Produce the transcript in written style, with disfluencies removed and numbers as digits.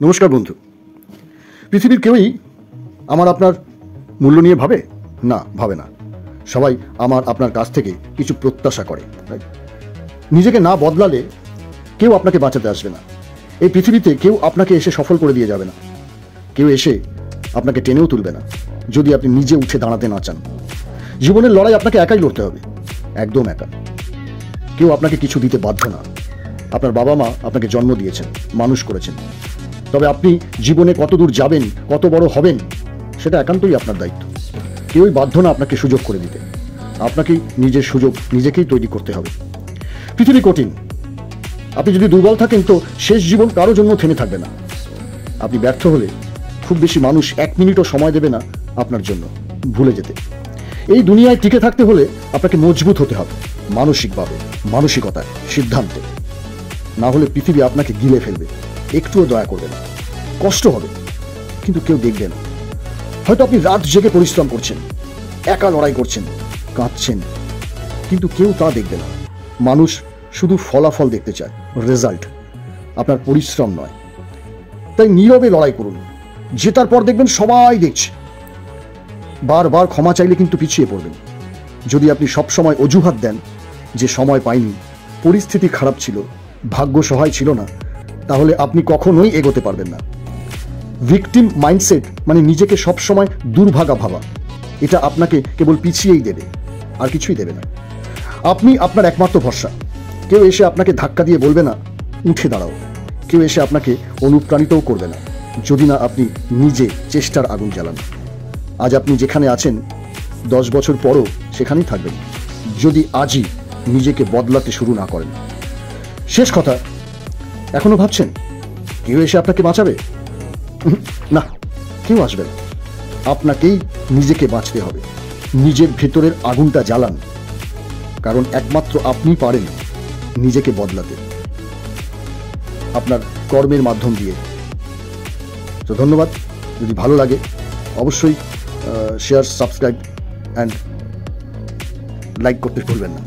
নমস্কার বন্ধু। পৃথিবীর কেউই আমার আপনার মূল্য নিয়ে ভাবে না। সবাই আমার আপনার কাছ থেকে কিছু প্রত্যাশা করে। নিজেকে না বদলালে কেউ আপনাকে বাঁচাতে আসবে না। এই পৃথিবীতে কেউ আপনাকে এসে সফল করে দিয়ে যাবে না। কেউ এসে আপনাকে টেনেও তুলবে না যদি আপনি নিজে উঠে দাঁড়াতে না চান। জীবনের লড়াই আপনাকে একাই লড়তে হবে, একদম একা। কেউ আপনাকে কিছু দিতে বাধ্য না। আপনার বাবা মা আপনাকে জন্ম দিয়েছেন, মানুষ করেছেন, তবে আপনি জীবনে কত দূর যাবেন, কত বড় হবেন, সেটা একান্তই আপনার দায়িত্ব। কেউই বাধ্য না আপনাকে সুযোগ করে দিতে। আপনাকেই নিজের সুযোগ নিজেকেই তৈরি করতে হবে। পৃথিবী কঠিন। আপনি যদি দুর্বল থাকেন তো শেষ জীবন কারো জন্য থেমে থাকবে না। আপনি ব্যর্থ হলে খুব বেশি মানুষ 1 মিনিটও সময় দেবে না আপনার জন্য ভুলে যেতে। এই দুনিয়ায় টিকে থাকতে হলে আপনাকে মজবুত হতে হবে, মানসিকভাবে, মানসিকতায়, সিদ্ধান্তে। না হলে পৃথিবী আপনাকে গিলে ফেলবে, একটুও দয়া করবে না। কষ্ট হবে, কিন্তু কেউ দেখবে না। হয়তো আপনি রাত জেগে পরিশ্রম করছেন, একা লড়াই করছেন, কাঁদছেন, কিন্তু কেউ তা দেখবে না। মানুষ শুধু ফলাফল দেখতে চায়, রেজাল্ট, আপনার পরিশ্রম নয়। তাই নীরবে লড়াই করুন। জেতার পর দেখবেন সবাই দেখছে। বারবার ক্ষমা চাইলে কিন্তু পিছিয়ে পড়বেন। যদি আপনি সবসময় অজুহাত দেন যে সময় পাইনি, পরিস্থিতি খারাপ ছিল, ভাগ্য সহায় ছিল না, তাহলে আপনি কখনোই এগোতে পারবেন না। ভিকটিম মাইন্ডসেট মানে নিজেকে সবসময় দুর্ভাগা ভাবা। এটা আপনাকে কেবল পিছিয়েই দেবে, আর কিছুই দেবে না। আপনি আপনার একমাত্র ভরসা। কেউ এসে আপনাকে ধাক্কা দিয়ে বলবে না উঠে দাঁড়াও। কেউ এসে আপনাকে অনুপ্রাণিতও করবে না যদি না আপনি নিজে চেষ্টার আগুন জ্বালান। আজ আপনি যেখানে আছেন 10 বছর পরও সেখানেই থাকবেন যদি আজই নিজেকে বদলাতে শুরু না করেন। শেষ কথা, এখনো ভাবছেন কেউ এসে আপনাকে বাঁচাবে? না, কেউ আসবে না। আপনাকেই নিজেকে বাঁচতে হবে। নিজের ভেতরের আগুনটা জ্বালান, কারণ একমাত্র আপনি পারেন নিজেকে বদলাতে, আপনার কর্মের মাধ্যম দিয়ে। তো ধন্যবাদ। যদি ভালো লাগে অবশ্যই শেয়ার, সাবস্ক্রাইব অ্যান্ড লাইক করতে ভুলবেন না।